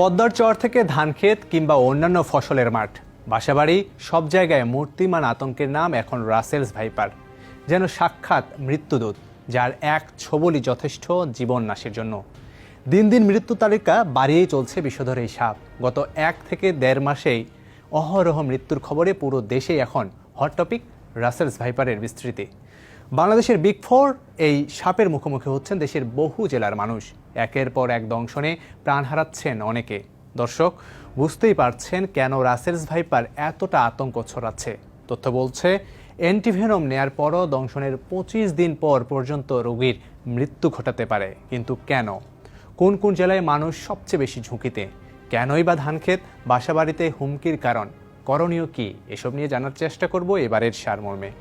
পদ্মার চর থেকে ধানক্ষেত কিংবা অন্যান্য ফসলের মাঠ, বাসাবাড়ি সব জায়গায় মূর্তিমান আতঙ্কের নাম এখন রাসেলস ভাইপার। যেন সাক্ষাৎ মৃত্যুদূত, যার এক ছোবলই যথেষ্ট জীবন নাশের জন্য। দিন দিন মৃত্যু তালিকা বাড়িয়েই চলছে বিষধর এই সাপ। গত 1 থেকে 1.5 মাসেই অহরহ মৃত্যুর খবরে পুরো দেশেই এখন হট টপিক রাসেলস ভাইপারের বিস্তৃতি। বাংলাদেশের বিগ 4 এই সাপের মুখোমুখি হচ্ছেন দেশের বহু জেলার মানুষ। একের পর এক দংশনে প্রাণ হারাচ্ছেন অনেকে। দর্শক, বুঝতেই পারছেন কেন রাসেলস ভাইপার এতটা আতঙ্ক ছড়াচ্ছে। তথ্য বলছে, অ্যান্টিভেনম নেয়ার পরও দংশনের 25 দিন পর পর্যন্ত রোগীর মৃত্যু ঘটাতে পারে। কিন্তু কেন? কোন কোন জেলায় মানুষ সবচেয়ে বেশি ঝুঁকিতে? কেনই বা ধানক্ষেত, বাসাবাড়িতে হুমকির কারণ? করণীয় কি? এসব নিয়ে জানার চেষ্টা করব এবারের সারমর্মে।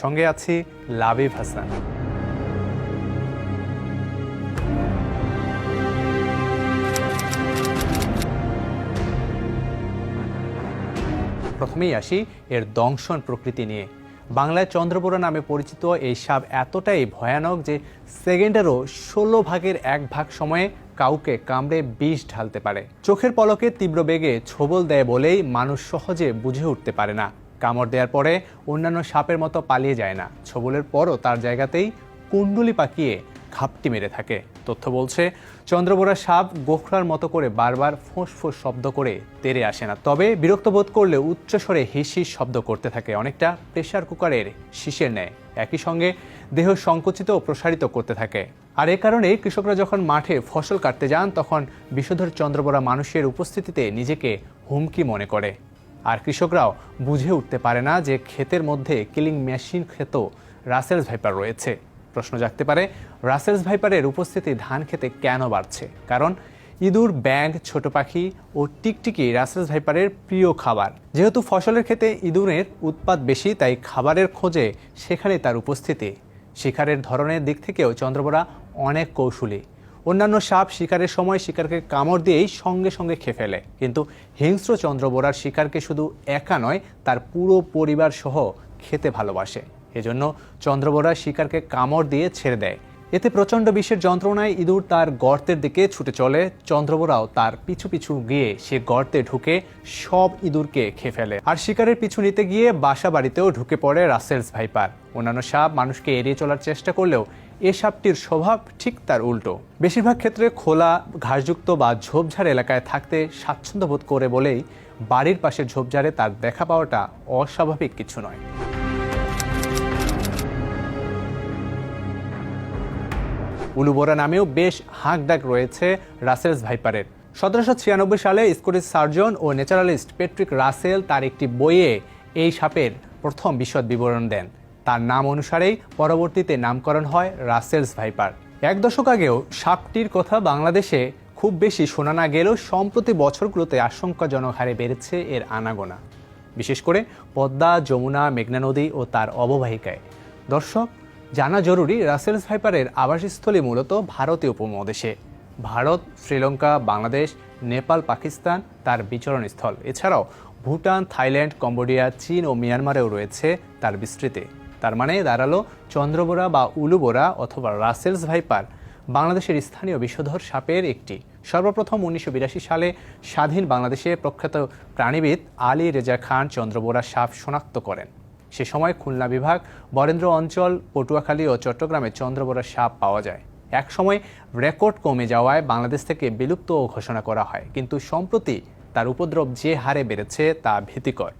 সঙ্গে আছি লাবিব হাসান। প্রথমেই আসি এর দংশন প্রকৃতি নিয়ে। বাংলায় চন্দ্রবোরা নামে পরিচিত এই সাপ এতটাই ভয়ানক যে সেকেন্ডেরও 16 ভাগের 1 ভাগ সময়ে কাউকে কামড়ে বিষ ঢালতে পারে। চোখের পলকে তীব্র বেগে ছোবল দেয় বলেই মানুষ সহজে বুঝে উঠতে পারে না। কামড় দেওয়ার পরে অন্যান্য সাপের মতো পালিয়ে যায় না। ছোবলের পরও তার জায়গাতেই কুণ্ডুলি পাকিয়ে ঘাপটি মেরে থাকে। তথ্য বলছে, চন্দ্রবোরা সাপ গোখরার মতো করে বারবার ফোঁস ফোঁস শব্দ করে তেড়ে আসে না, তবে বিরক্ত বোধ করলে উচ্চস্বরে হিসিস শব্দ করতে থাকে, অনেকটা প্রেসার কুকারের শীষের ন্যায়। একই সঙ্গে দেহ সংকুচিত ও প্রসারিত করতে থাকে। আর এ কারণে কৃষকরা যখন মাঠে ফসল কাটতে যান, তখন বিষধর চন্দ্রবোরা মানুষের উপস্থিতিতে নিজেকে হুমকি মনে করে। আর কৃষকরাও বুঝে উঠতে পারে না যে ক্ষেতের মধ্যে কিলিং মেশিন ক্ষেত রাসেলস ভাইপার রয়েছে। প্রশ্ন জাগতে পারে, রাসেলস ভাইপারের উপস্থিতি ধান খেতে কেন বাড়ছে? কারণ ইঁদুর, ব্যাঙ, ছোট পাখি ও টিকটিকি রাসেলস ভাইপারের প্রিয় খাবার। যেহেতু ফসলের ক্ষেতে ইঁদুরের উৎপাত বেশি, তাই খাবারের খোঁজে সেখানে তার উপস্থিতি। শিকারের ধরনের দিক থেকেও চন্দ্রবোরা অনেক কৌশলী। অন্যান্য সাপ শিকারের সময় শিকারকে কামড় দিয়েই সঙ্গে সঙ্গে খেয়ে ফেলে, কিন্তু হিংস্র চন্দ্রবোরার শিকারকে শুধু একা নয়, তার পুরো পরিবার সহ খেতে ভালোবাসে। এজন্য চন্দ্রবোরা শিকারকে কামড় দিয়ে ছেড়ে দেয়। এতে প্রচণ্ড বিষের যন্ত্রণায় ইঁদুর তার গর্তের দিকে ছুটে চলে। চন্দ্রবোরাও তার পিছু পিছু গিয়ে সে গর্তে ঢুকে সব ইঁদুরকে খেয়ে ফেলে। আর শিকারের পিছু নিতে গিয়ে বাসা বাড়িতেও ঢুকে পড়ে রাসেলস ভাইপার। অন্যান্য সাপ মানুষকে এড়িয়ে চলার চেষ্টা করলেও এ সাপটির স্বভাব ঠিক তার উল্টো। বেশিরভাগ ক্ষেত্রে খোলা, ঘাসযুক্ত বা ঝোপঝাড় এলাকায় থাকতে স্বাচ্ছন্দ্য বোধ করে বলেই বাড়ির পাশের ঝোপঝাড়ে তার দেখা পাওয়াটা অস্বাভাবিক কিছু নয়। উলুবোরা নামেও বেশ হাঁকডাক রয়েছে রাসেলস ভাইপারের। 1796 সালে স্কটিশ সার্জন ও ন্যাচারালিস্ট প্যাট্রিক রাসেল তার একটি বইয়ে এই সাপের প্রথম বিশদ বিবরণ দেন। তার নাম অনুসারেই পরবর্তীতে নামকরণ হয় রাসেলস ভাইপার। 1 দশক আগেও সাপটির কথা বাংলাদেশে খুব বেশি শোনা না গেলেও সম্প্রতি বছরগুলোতে আশঙ্কাজনক হারে বেড়েছে এর আনাগোনা, বিশেষ করে পদ্মা, যমুনা, মেঘনা নদী ও তার অববাহিকায়। দর্শক, জানা জরুরি, রাসেলস ভাইপারের আবাসস্থলী মূলত ভারতীয় উপমহাদেশে। ভারত, শ্রীলঙ্কা, বাংলাদেশ, নেপাল, পাকিস্তান তার বিচরণস্থল। এছাড়াও ভুটান, থাইল্যান্ড, কম্বোডিয়া, চীন ও মিয়ানমারেও রয়েছে তার বিস্তৃতি। তার মানে দাঁড়ালো, চন্দ্রবোরা বা উলুবোরা অথবা রাসেলস ভাইপার বাংলাদেশের স্থানীয় বিষধর সাপের একটি। সর্বপ্রথম 1982 সালে স্বাধীন বাংলাদেশে প্রখ্যাত প্রাণীবিদ আলী রেজা খান চন্দ্রবোরা সাপ শনাক্ত করেন। সে সময় খুলনা বিভাগ, বরেন্দ্র অঞ্চল, পটুয়াখালী ও চট্টগ্রামে চন্দ্রবোরা সাপ পাওয়া যায়। এক সময় রেকর্ড কমে যাওয়ায় বাংলাদেশ থেকে বিলুপ্ত ঘোষণা করা হয়, কিন্তু সম্প্রতি তার উপদ্রব যে হারে বেড়েছে তা ভীতিকর।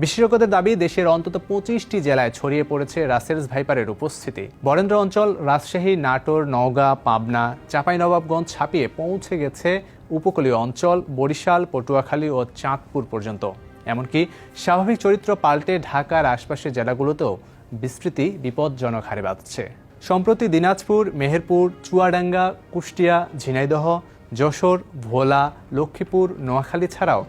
বিশেষজ্ঞদের দাবি, দেশের অন্তত 25টি জেলায় ছড়িয়ে পড়েছে রাসেলস ভাইপারের উপস্থিতি। বরেন্দ্র অঞ্চল, রাজশাহী, নাটোর, নওগাঁ, পাবনা, চাঁপাইনবাবগঞ্জ ছাপিয়ে পৌঁছে গেছে উপকূলীয় অঞ্চল, বরিশাল, পটুয়াখালী ও চাঁদপুর পর্যন্ত। এমনকি স্বাভাবিক চরিত্র পাল্টে ঢাকার আশপাশের জেলাগুলোতেও বিস্তৃতি বিপজ্জনক হারে বাড়ছে। সম্প্রতি দিনাজপুর, মেহেরপুর, চুয়াডাঙ্গা, কুষ্টিয়া, ঝিনাইদহ, যশোর, ভোলা, লক্ষ্মীপুর, নোয়াখালী ছাড়াও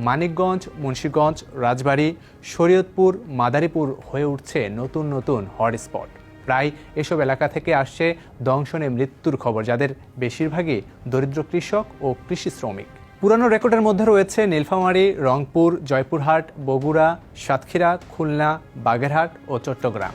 মানিকগঞ্জ, মুন্সিগঞ্জ, রাজবাড়ী, শরীয়তপুর, মাদারীপুর হয়ে উঠছে নতুন নতুন হটস্পট। প্রায় এসব এলাকা থেকে আসছে দংশনে মৃত্যুর খবর, যাদের বেশিরভাগই দরিদ্র কৃষক ও কৃষি শ্রমিক। পুরানো রেকর্ডের মধ্যে রয়েছে নীলফামারী, রংপুর, জয়পুরহাট, বগুড়া, সাতক্ষীরা, খুলনা, বাগেরহাট ও চট্টগ্রাম।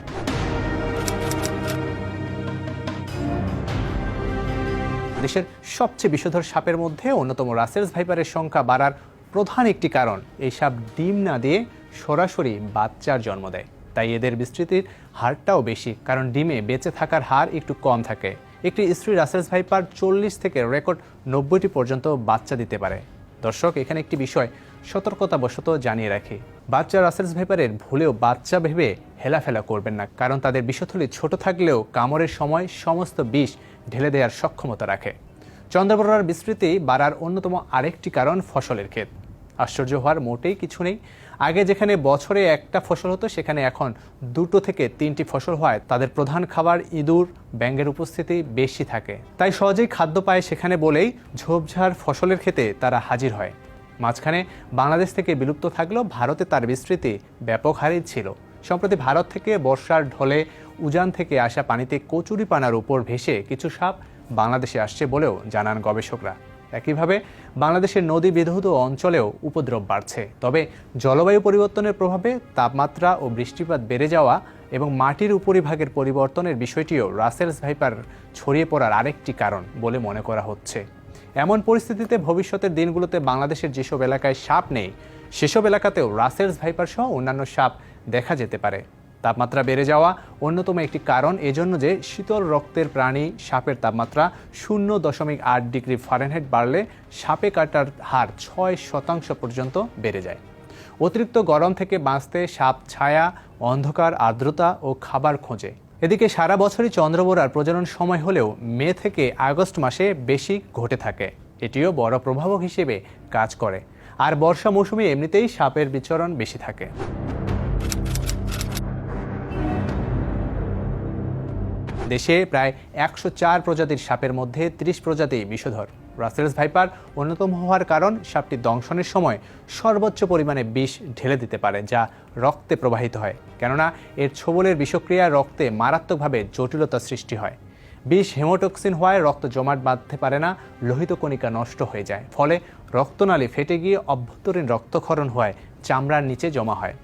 দেশের সবচেয়ে বিষধর সাপের মধ্যে অন্যতম রাসেলস ভাইপারের সংখ্যা বাড়ার প্রধান একটি কারণ এই সাপ ডিম না দিয়ে সরাসরি বাচ্চার জন্ম দেয়। তাই এদের বিস্তৃতির হারটাও বেশি, কারণ ডিমে বেঁচে থাকার হার একটু কম থাকে। একটি স্ত্রী রাসেলস ভাইপার 40 থেকে রেকর্ড 90টি পর্যন্ত বাচ্চা দিতে পারে। দর্শক, এখানে একটি বিষয় সতর্কতাবশত জানিয়ে রাখি, বাচ্চা রাসেলস ভাইপারের ভুলেও বাচ্চা ভেবে হেলাফেলা করবেন না, কারণ তাদের বিষথলি ছোট থাকলেও কামড়ের সময় সমস্ত বিষ ঢেলে দেওয়ার সক্ষমতা রাখে। চন্দ্রবড়ার বিস্তৃতি বাড়ার অন্যতম আরেকটি কারণ ফসলের ক্ষেত। আশ্চর্য হওয়ার মোটেই কিছু নেই। আগে যেখানে বছরে একটা ফসল হতো, সেখানে এখন 2 থেকে 3টি ফসল হওয়ায় তাদের প্রধান খাবার ইঁদুর, ব্যাঙের উপস্থিতি বেশি থাকে। তাই সহজেই খাদ্য পায় সেখানে বলেই ঝোপঝাড় ফসলের ক্ষেতে তারা হাজির হয়। মাঝখানে বাংলাদেশ থেকে বিলুপ্ত থাকলেও ভারতে তার বিস্তৃতি ব্যাপক হারেই ছিল। সম্প্রতি ভারত থেকে বর্ষার ঢলে উজান থেকে আসা পানিতে কচুরিপানার উপর ভেসে কিছু সাপ বাংলাদেশে আসছে বলেও জানান গবেষকরা। একইভাবে বাংলাদেশের নদী বিধৌত অঞ্চলেও উপদ্রব বাড়ছে। তবে জলবায়ু পরিবর্তনের প্রভাবে তাপমাত্রা ও বৃষ্টিপাত বেড়ে যাওয়া এবং মাটির উপরিভাগের পরিবর্তনের বিষয়টিও রাসেলস ভাইপার ছড়িয়ে পড়ার আরেকটি কারণ বলে মনে করা হচ্ছে। এমন পরিস্থিতিতে ভবিষ্যতের দিনগুলোতে বাংলাদেশের যেসব এলাকায় সাপ নেই, সেসব এলাকাতেও রাসেলস ভাইপার সহ অন্যান্য সাপ দেখা যেতে পারে। তাপমাত্রা বেড়ে যাওয়া অন্যতম একটি কারণ, এজন্য যে শীতল রক্তের প্রাণী সাপের তাপমাত্রা 0.8 ডিগ্রি ফারেনহাইট বাড়লে সাপে কাটার হার 6% পর্যন্ত বেড়ে যায়। অতিরিক্ত গরম থেকে বাঁচতে সাপ ছায়া, অন্ধকার, আর্দ্রতা ও খাবার খোঁজে। এদিকে সারা বছরই চন্দ্রবোরার প্রজনন সময় হলেও মে থেকে আগস্ট মাসে বেশি ঘটে থাকে। এটিও বড় প্রভাবক হিসেবে কাজ করে। আর বর্ষা মৌসুমে এমনিতেই সাপের বিচরণ বেশি থাকে। দেশে প্রায় 104 প্রজাতির সাপের মধ্যে 30 প্রজাতি বিষধর। রাসেলস ভাইপার অন্যতম হওয়ার কারণ সাপটি দংশনের সময় সর্বোচ্চ পরিমাণে বিষ ঢেলে দিতে পারে, যা রক্তে প্রবাহিত হয়। কেননা এর ছোবলের বিষক্রিয়া রক্তে মারাত্মকভাবে জটিলতা সৃষ্টি হয়। বিষ হেমোটক্সিন হওয়ায় রক্ত জমাট বাঁধতে পারে না, লোহিত কণিকা নষ্ট হয়ে যায়। ফলে রক্তনালী ফেটে গিয়ে অভ্যন্তরীণ রক্তক্ষরণ হওয়ায় চামড়ার নিচে জমা হয়।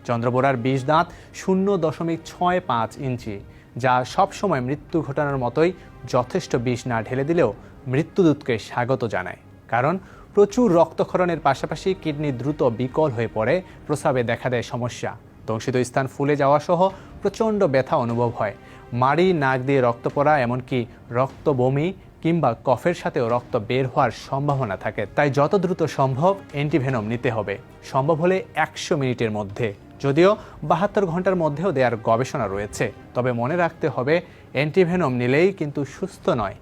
চন্দ্রবোরার বিষ দাঁত 0.65 ইঞ্চি, যা সবসময় মৃত্যু ঘটানোর মতোই। যথেষ্ট বিষ না ঢেলে দিলেও মৃত্যুদূতকে স্বাগত জানায়, কারণ প্রচুর রক্তক্ষরণের পাশাপাশি কিডনি দ্রুত বিকল হয়ে পড়ে, প্রস্রাবে দেখা দেয় সমস্যা, দংশিত স্থান ফুলে যাওয়া সহ প্রচণ্ড ব্যথা অনুভব হয়, মাড়ি, নাক দিয়ে রক্ত পড়া, এমনকি রক্ত বমি কিংবা কফের সাথেও রক্ত বের হওয়ার সম্ভাবনা থাকে। তাই যত দ্রুত সম্ভব অ্যান্টিভেনম নিতে হবে, সম্ভব হলে 100 মিনিটের মধ্যে। যদিও 72 ঘন্টার মধ্যেও দেওয়ার গবেষণা রয়েছে, তবে মনে রাখতে হবে অ্যান্টিভেনম নিলেই কিন্তু সুস্থ নয়।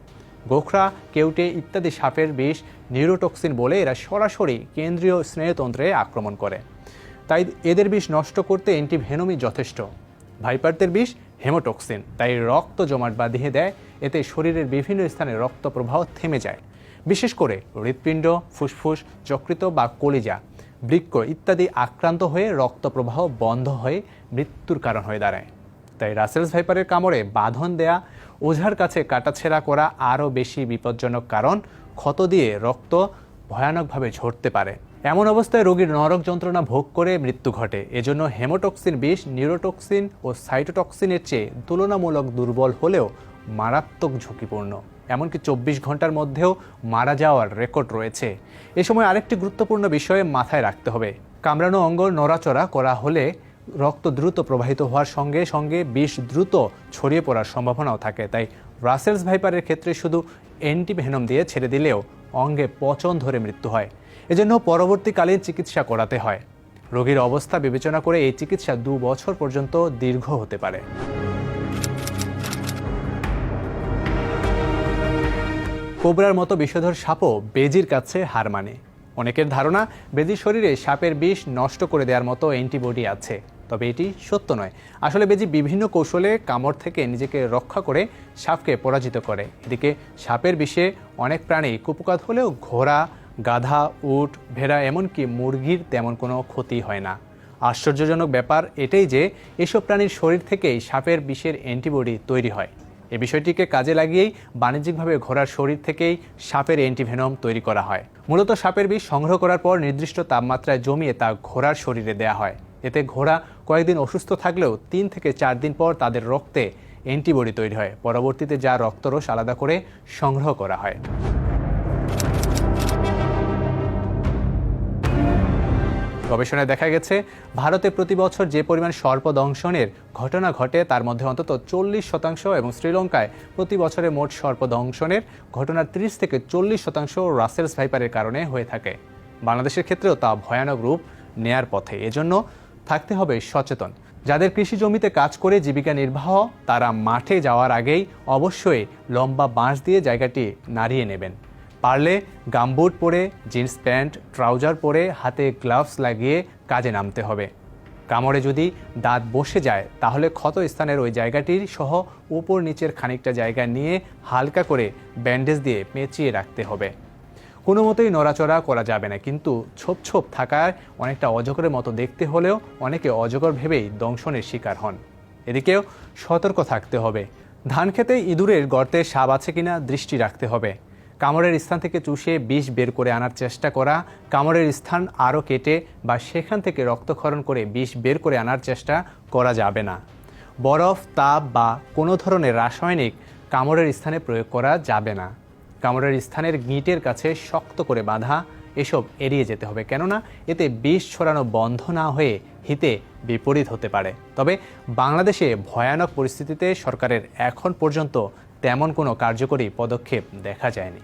গোখরা, কেউটে ইত্যাদি সাপের বিষ নিউরোটক্সিন বলে এরা সরাসরি কেন্দ্রীয় স্নায়ুতন্ত্রে আক্রমণ করে। তাই এদের বিষ নষ্ট করতে অ্যান্টিভেনমই যথেষ্ট। ভাইপারদের বিষ হেমোটক্সিন, তাই রক্ত জমাট বাঁধিয়ে দেয়। এতে শরীরের বিভিন্ন স্থানে রক্ত প্রবাহ থেমে যায়, বিশেষ করে হৃৎপিণ্ড, ফুসফুস, যকৃৎ বা কলিজা, বৃক্ক ইত্যাদি আক্রান্ত হয়ে রক্ত প্রবাহ বন্ধ হয়ে মৃত্যুর কারণ হয়ে দাঁড়ায়। তাই রাসেলস ভাইপারের কামড়ে বাঁধন দেয়া, ওঝার কাছে কাটাছেঁড়া করা আরও বেশি বিপজ্জনক, কারণ ক্ষত দিয়ে রক্ত ভয়ানকভাবে ঝরতে পারে। এমন অবস্থায় রোগীর নরক যন্ত্রণা ভোগ করে মৃত্যু ঘটে। এজন্য হেমোটক্সিন বিষ নিউরোটক্সিন ও সাইটোটক্সিনের চেয়ে তুলনামূলক দুর্বল হলেও মারাত্মক ঝুঁকিপূর্ণ। এমনকি 24 ঘন্টার মধ্যেও মারা যাওয়ার রেকর্ড রয়েছে। এ সময় আরেকটি গুরুত্বপূর্ণ বিষয়ে মাথায় রাখতে হবে, কামড়ানো অঙ্গ নড়াচড়া করা হলে রক্ত দ্রুত প্রবাহিত হওয়ার সঙ্গে সঙ্গে বিষ দ্রুত ছড়িয়ে পড়ার সম্ভাবনাও থাকে। তাই রাসেলস ভাইপারের ক্ষেত্রে শুধু অ্যান্টিভেনম দিয়ে ছেড়ে দিলেও অঙ্গে পচন ধরে মৃত্যু হয়। এজন্য পরবর্তীকালীন চিকিৎসা করাতে হয়। রোগীর অবস্থা বিবেচনা করে এই চিকিৎসা 2 বছর পর্যন্ত দীর্ঘ হতে পারে। কোবরার মতো বিষধর সাপও বেজির কাছে হার মানে। অনেকের ধারণা বেজির শরীরে সাপের বিষ নষ্ট করে দেওয়ার মতো অ্যান্টিবডি আছে, তবে এটি সত্য নয়। আসলে বেজি বিভিন্ন কৌশলে কামড় থেকে নিজেকে রক্ষা করে সাপকে পরাজিত করে। এদিকে সাপের বিষে অনেক প্রাণী কুপকাত হলেও ঘোড়া, গাধা, উট, ভেড়া এমনকি মুরগির তেমন কোনো ক্ষতি হয় না। আশ্চর্যজনক ব্যাপার এটাই যে এসব প্রাণীর শরীর থেকেই সাপের বিষের অ্যান্টিবডি তৈরি হয়। এই বিষয়টিকে কাজে লাগিয়েই বাণিজ্যিকভাবে ঘোড়ার শরীর থেকেই সাপের অ্যান্টিভেনম তৈরি করা হয়। মূলত সাপের বিষ সংগ্রহ করার পর নির্দিষ্ট তাপমাত্রায় জমিয়ে তা ঘোড়ার শরীরে দেয়া হয়। এতে ঘোড়া কয়েকদিন অসুস্থ থাকলেও 3 থেকে 4 দিন পর তাদের রক্তে অ্যান্টিবডি তৈরি হয়, পরবর্তীতে যা রক্তরস আলাদা করে সংগ্রহ করা হয়। গবেষণায় দেখা গেছে, ভারতে প্রতি বছর যে পরিমাণ সর্পদংশনের ঘটনা ঘটে তার মধ্যে অন্তত 40% এবং শ্রীলঙ্কায় প্রতি বছরে মোট সর্পদংশনের ঘটনার 30 থেকে 40% রাসেলস ভাইপারের কারণে হয়ে থাকে। বাংলাদেশের ক্ষেত্রেও তা ভয়ানক রূপ নেয়ার পথে। এজন্য থাকতে হবে সচেতন। যাদের কৃষি জমিতে কাজ করে জীবিকা নির্বাহ, তারা মাঠে যাওয়ার আগেই অবশ্যই লম্বা বাঁশ দিয়ে জায়গাটি নাড়িয়ে নেবেন। পারলে গামবুট পরে, জিন্স প্যান্ট, ট্রাউজার পরে, হাতে গ্লাভস লাগিয়ে কাজে নামতে হবে। কামড়ে যদি দাঁত বসে যায় তাহলে ক্ষত স্থানের ওই জায়গাটির সহ উপর নিচের খানিকটা জায়গা নিয়ে হালকা করে ব্যান্ডেজ দিয়ে পেঁচিয়ে রাখতে হবে। কোনো মতেই নড়াচড়া করা যাবে না, কিন্তু ছোপ ছোপ থাকায় অনেকটা অজগরের মতো দেখতে হলেও অনেকে অজগর ভেবেই দংশনের শিকার হন। এদিকেও সতর্ক থাকতে হবে। ধান খেতে ইঁদুরের গর্তে সাপ আছে কিনা দৃষ্টি রাখতে হবে। কামড়ের স্থান থেকে চুষে বিষ বের করে আনার চেষ্টা করা, কামড়ের স্থান আরও কেটে বা সেখান থেকে রক্তক্ষরণ করে বিষ বের করে আনার চেষ্টা করা যাবে না। বরফ, তাপ বা কোনো ধরনের রাসায়নিক কামড়ের স্থানে প্রয়োগ করা যাবে না। কামড়ের স্থানের গিঁটের কাছে শক্ত করে বাঁধা, এসব এড়িয়ে যেতে হবে, কেননা এতে বিষ ছড়ানো বন্ধ না হয়ে হিতে বিপরীত হতে পারে। তবে বাংলাদেশে ভয়ানক পরিস্থিতিতে সরকারের এখন পর্যন্ত তেমন কোনো কার্যকরী পদক্ষেপ দেখা যায়নি।